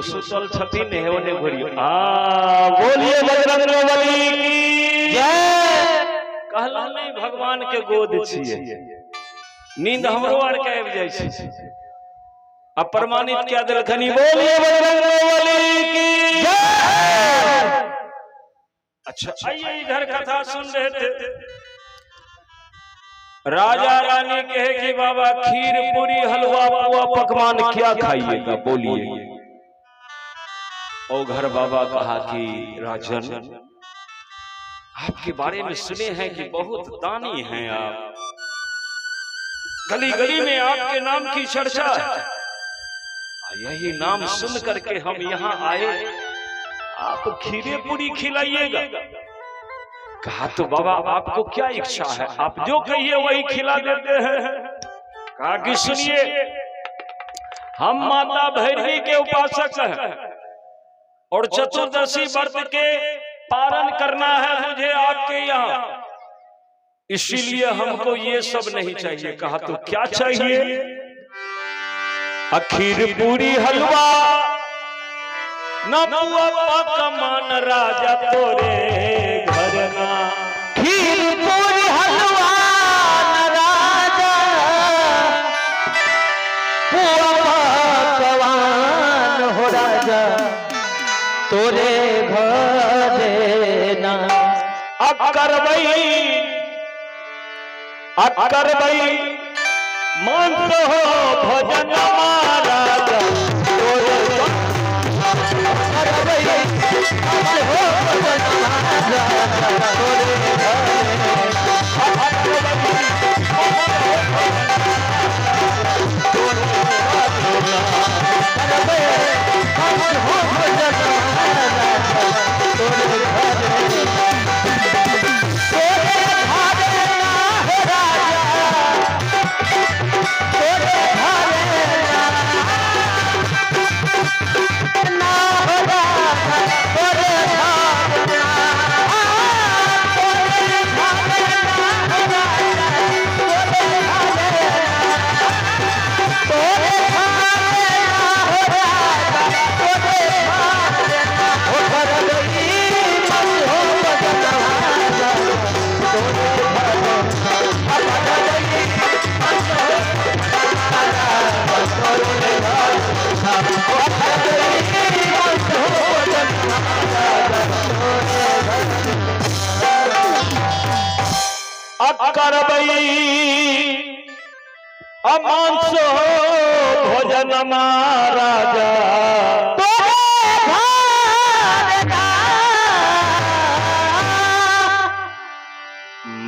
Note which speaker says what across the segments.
Speaker 1: सुतल छथिन हेवने घोरी बोलिए बजरंग बली की जय। कहला नहीं भगवान के गोद छिए, नींद हमरो आर के आबि जाय छै। अप्रमाणित क्या देलखनी बोलिए बजरंग बली की जय। अच्छा आइए इधर कथा सुन रहे थे। राजा रानी कहे कि बाबा खीर पूरी हलवा पुआ पकवान क्या खाइएगा बोलिए। ओ घर बाबा कहा कि राजन आपके बारे में सुने हैं कि बहुत दानी हैं आप, गली गली में आपके नाम की चर्चा है। यही नाम सुन करके हम यहाँ आए, आप खीरे पूरी खिलाइएगा। कहा तो बाबा आपको क्या इच्छा है, आप जो कहिए वही खिला देते हैं। कहा कि सुनिए हम माता भैरवी के उपासक हैं और चतुर्दशी व्रत के पारण करना है मुझे आपके यहाँ, इसीलिए हमको ये सब नहीं चाहिए। कहा तो क्या चाहिए? खीर पूरी हलवा न पुआ पकवान राजा तोरे घर ना।
Speaker 2: खीर पूरी हलवा न राजा पुआ पकवान हो राजा तोरे घर ना।
Speaker 1: करबई मांस हो भोजन महाराजा तोरे मांस हो भोजन महाराजा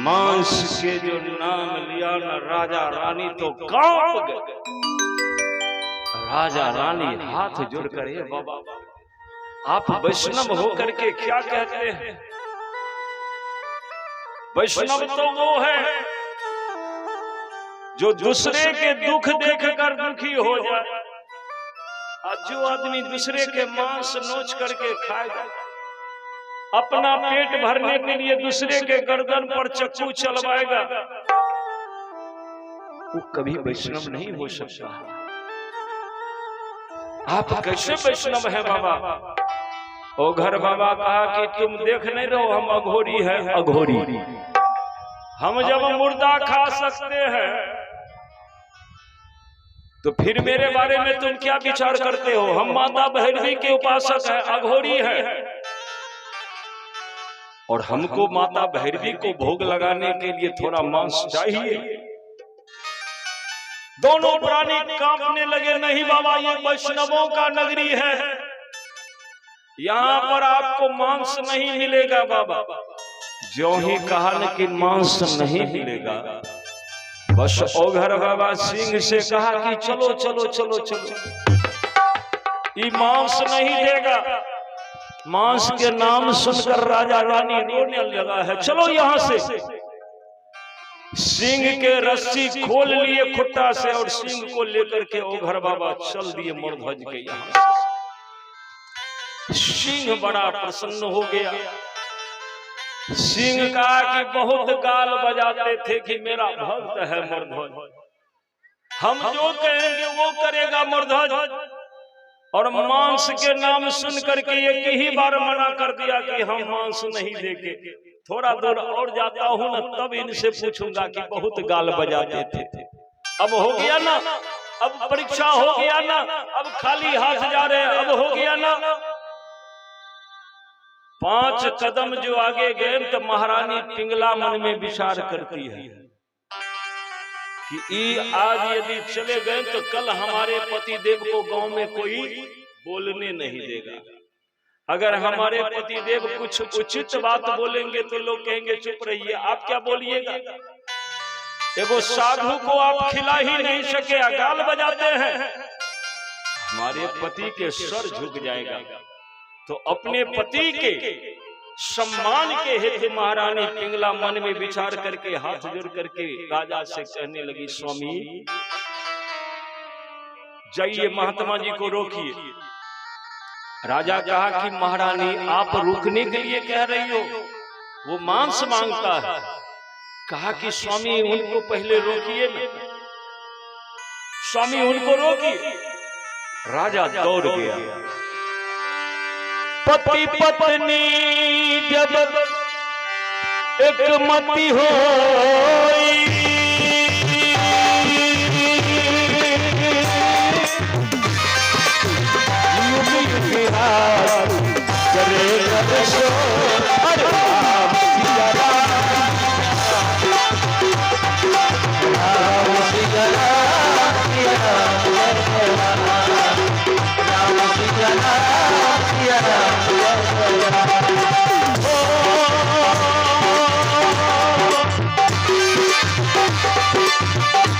Speaker 1: मांस के जो नाम लिया न राजा रानी तो कांप गए। राजा रानी हाथ जोड़कर हे बाबा आप वैष्णव होकर के क्या कहते हैं? वैष्णव तो वो है जो दूसरे के दुख देखकर दुखी हो जाए, और जो आदमी दूसरे के मांस नोच करके खाएगा, अपना पेट भरने के लिए दूसरे के गर्दन पर चक्कू चलवाएगा, वो कभी वैष्णव नहीं हो सकता। आप कैसे वैष्णव हैं बाबा? ओ घर बाबा कहा कि तुम देख नहीं रहो हम अघोरी है, अघोरी हम जब मुर्दा खा सकते हैं तो फिर मेरे बारे में तुम क्या विचार करते हो? हम माता भैरवी के उपासक हैं, अघोरी है, और हमको माता भैरवी को भोग लगाने के लिए थोड़ा मांस चाहिए। दोनों प्राणी कांपने लगे। नहीं बाबा ये वैष्णवों का नगरी है, यहाँ पर आपको मांस नहीं मिलेगा बाबा। जो ही कहा न कि मांस नहीं मिलेगा, बस ओघर बाबा सिंह से कहा कि चलो चलो चलो चलो, ये मांस नहीं देगा। मांस के नाम सुनकर राजा रानी रोने लगा है। चलो यहाँ से। सिंह के रस्सी खोल लिए खुट्टा से और सिंह को लेकर के ओघर बाबा चल दिए मोरध्वज के यहाँ से। सिंह बड़ा प्रसन्न हो गया। सिंह कहा कि बहुत गाल बजाते थे कि मेरा भक्त है मोरध्वज, हम जो कहेंगे वो करेगा मोरध्वज। और मांस के नाम सुन करके एक ही बार मना कर दिया कि हम मांस नहीं देंगे। थोड़ा दूर और जाता हूँ ना, तब इनसे पूछूंगा कि बहुत गाल बजाते थे। अब हो गया ना, अब परीक्षा हो गया ना, अब खाली हाथ जा रहे हैं, अब हो गया ना। 5 कदम जो आगे गए तो महारानी पिंगला मन में विचार करती है कि आज यदि चले गए तो कल हमारे पति देव को गांव में कोई बोलने नहीं देगा। अगर हमारे पति देव कुछ उचित बात बोलेंगे तो लोग कहेंगे चुप रहिए, आप क्या बोलिएगा। एगो साधु को आप खिला ही नहीं सके, गाल बजाते हैं, हमारे पति के सर झुक जाएगा। तो अपने पति के सम्मान के हेतु महारानी पिंगला मन में विचार करके हाथ जोड़ करके राजा से कहने लगी, स्वामी जाइए महात्मा जी को रोकिए। राजा कहा कि महारानी आप रुकने के लिए कह रही हो, वो मांस मांगता है। कहा कि स्वामी उनको पहले रोकिए ना, स्वामी उनको रोकिए। राजा दौड़ गया।
Speaker 2: पति पत्नी जब एक मति हो,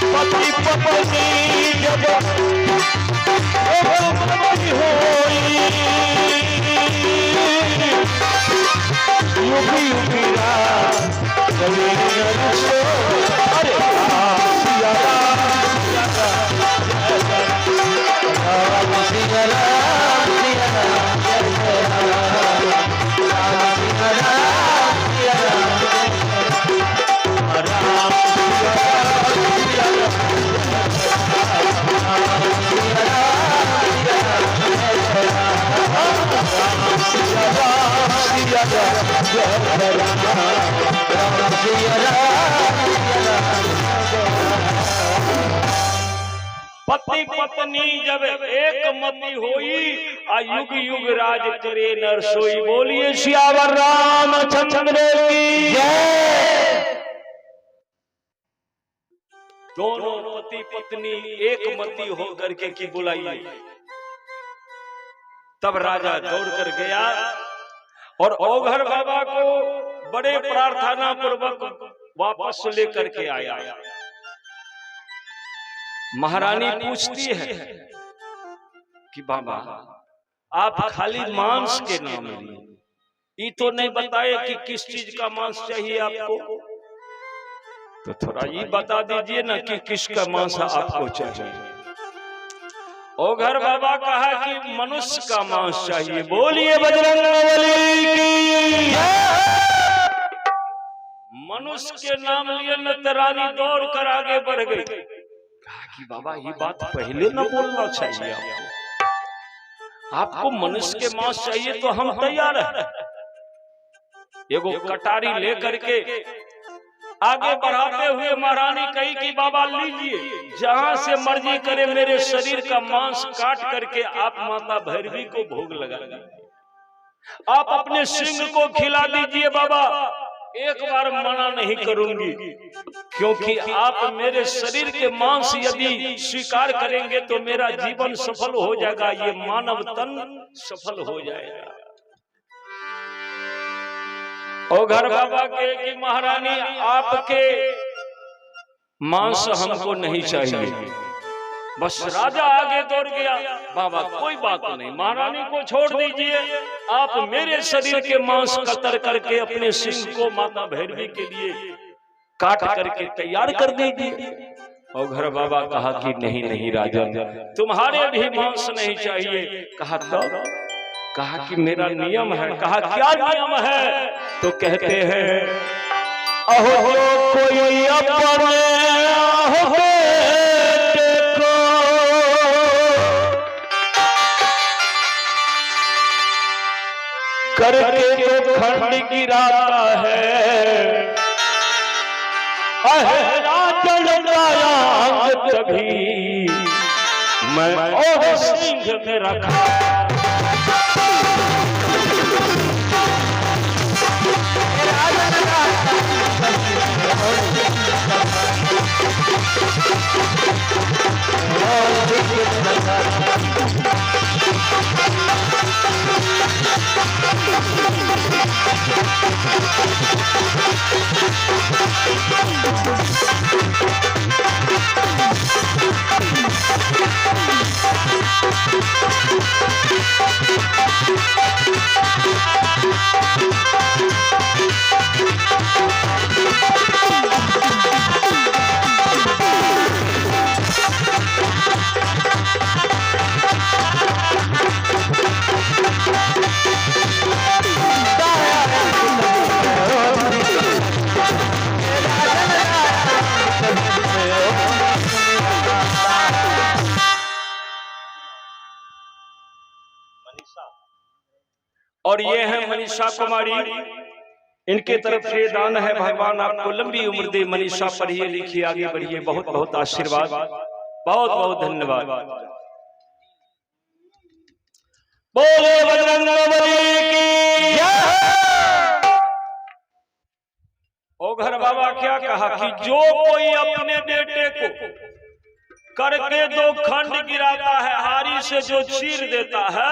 Speaker 2: पति पत्नी जब एक मति होई, युगी युगी रात चले नरसो। अरे सिया राम सिया राम राम सिया राम सिया राम जय राम राम सिया राम सिया राम राम
Speaker 1: पति पत्नी जब एक मति होई, आ युग युग राज करे नर सोई। बोलिए सियावर रामचंद्र की जय। दोनों पति पत्नी एक मति होकर के की बुलाइए। तब राजा दौड़ कर गया और औघर बाबा को बड़े प्रार्थना पूर्वक वापस लेकर के आया। महारानी पूछती है कि बाबा आप खाली मांस के नाम लिए, ये तो नहीं बताए कि किस चीज का मांस चाहिए आपको। तो थोड़ा ये बता दीजिए ना कि किसका मांस आपको चाहिए। औघर बाबा कहा कि मनुष्य का मांस चाहिए। बोलिए बजरंगबली की जय। मनुष्य के नाम लिए न रानी दौड़ कर आगे बढ़ गई। कहा कि बाबा ये बात पहले न बोलना चाहिए आपको मनुष्य के मांस चाहिए तो हम तैयार हैं। एगो कटारी लेकर के आगे बढ़ाते हुए महारानी कही कि बाबा लीजिए, जहां से मर्जी करे मेरे शरीर का मांस काट करके आप माता भैरवी को भोग लगा दीजिए, आप अपने सिंह को खिला दीजिए। बाबा एक बार मना नहीं करूंगी, क्योंकि आप मेरे शरीर के मांस यदि स्वीकार करेंगे तो मेरा जीवन सफल हो जाएगा, ये मानव तन सफल हो जाएगा। औघर बाबा कहे कि महारानी आपके मांस हमको नहीं चाहिए। बस राजा आगे दौड़ गया। बाबा कोई बात नहीं, महारानी को छोड़ दीजिए, आप मेरे शरीर के मांस कतर करके अपने सिंह को माता भैरवी के लिए काट करके तैयार कर दीजिए। औघर बाबा कहा कि नहीं नहीं राजा, तुम्हारे भी मांस नहीं चाहिए। कहा तो कहा कि मेरा नियम है। कहा क्या नियम है? तो कहते हैं अहो कोई अपने करके तो खंड गिराता है, राजन लाया अंग तभी मैं और सिंह में रखा। और ये है मनीषा कुमारी, इनके तरफ से दान है। भगवान आपको लंबी उम्र दे। मनीषा पढ़िए लिखिए आगे बढ़िए, बहुत बहुत आशीर्वाद, बहुत बहुत धन्यवाद। बोले बजरंगबली की जय। ओ घर बाबा क्या कहा कि जो कोई अपने बेटे को करके दो खंड गिराता है, हारी से जो चीर देता है,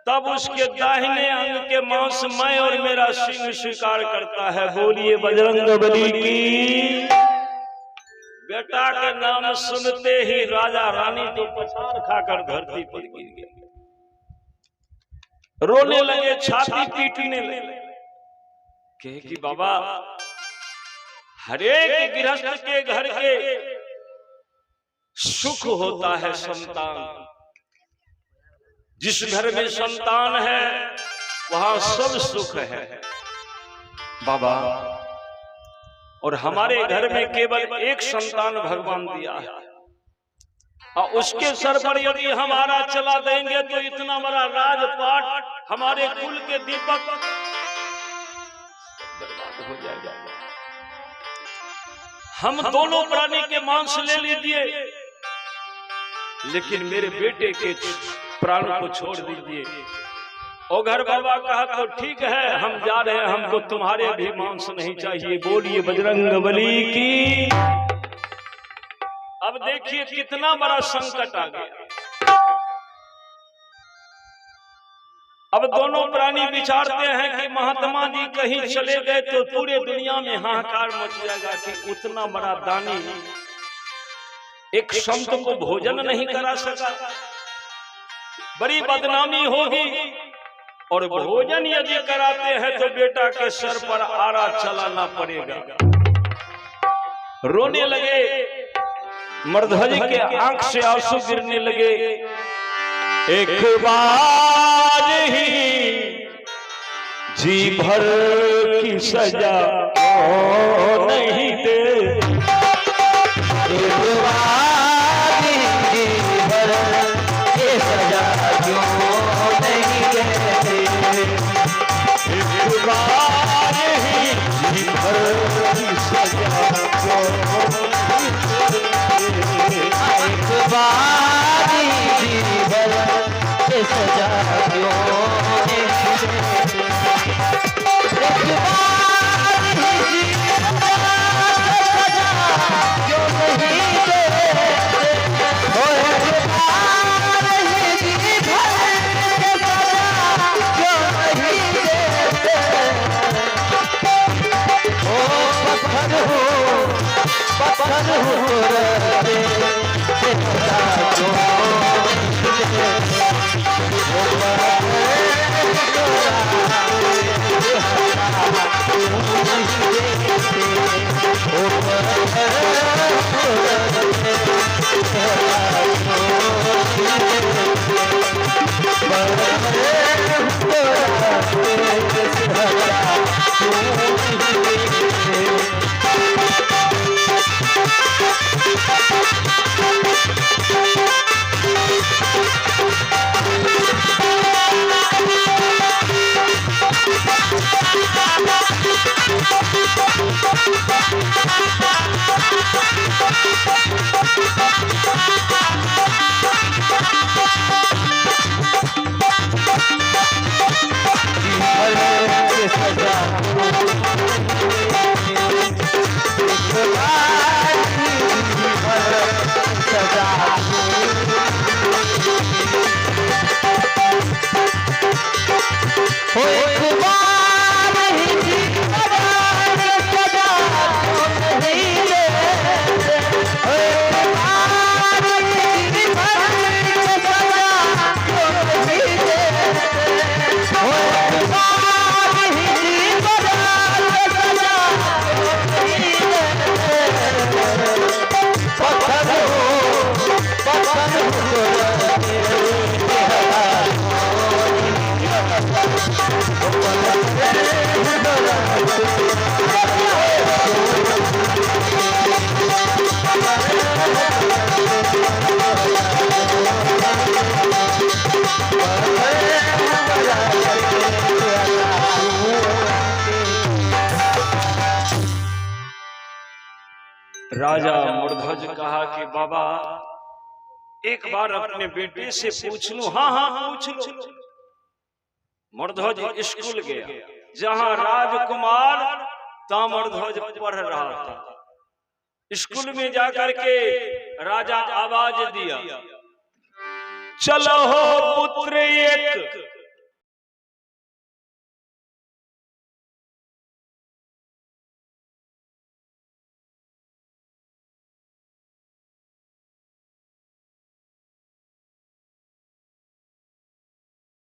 Speaker 1: तब उसके दाहिने अंग के मांस मैं और मेरा सिंह स्वीकार करता है। बोलिए बजरंगबली की। बेटा के नाम सुनते ही राजा रानी तो पछाड़ खाकर धरती पर गिर गए, रोने लगे, छाती पीटने लगे। कहे कि बाबा, हरेक गृहस्थ के घर के सुख होता है संतान। जिस घर में संतान है वहां सब सुख है बाबा, और हमारे घर में केवल एक संतान भगवान दिया है, और उसके सर पर यदि हमारा चला देंगे तो इतना बड़ा राजपाट, हमारे कुल के दीपक बर्बाद हो जाएगा। हम दोनों प्राणी के मांस ले लीजिए, लेकिन मेरे बेटे के प्राण को छोड़ दीजिए। और घर बाबा कहा तो ठीक है, हम जा रहे हैं, हमको तुम्हारे भी मांस नहीं चाहिए। बोलिए बजरंगबली की। अब देखिए कितना बड़ा संकट आ गया। अब दोनों प्राणी विचारते हैं कि महात्मा जी कहीं चले गए तो पूरे दुनिया में हाहाकार मच जाएगा कि उतना बड़ा दानी एक संत को भोजन नहीं करा सका, बड़ी बदनामी होगी। और भोजन यदि कराते हैं तो बेटा के सर पर आरा चलाना पड़ेगा। रोने लगे, मर्दहज के आंख से आंसू गिरने लगे। एक बार ही जी भर की सजा नहीं दे,
Speaker 2: एक बार जी भर की सजा क्यों नहीं देते,
Speaker 1: एक बार ही जी भर की सजा क्यों नहीं देते,
Speaker 2: एक बार जी भर की सजा क्यों नहीं देते, एक बार ही क्यों नहीं देते, ओ एक बार ही जी भर की सजा क्यों नहीं देते, ओ पत्थर हो रहते सजा क्यों नहीं देते,
Speaker 1: राजा मूर्धज कहा कि बाबा एक बार अपने बेटे से पूछ लूं। हाँ हाँ पूछ लो। मूर्धज स्कूल गया जहां राजकुमार ताम्रध्वज पढ़ रहा था। स्कूल में जाकर के राजा आवाज दिया, चलो हो पुत्र एक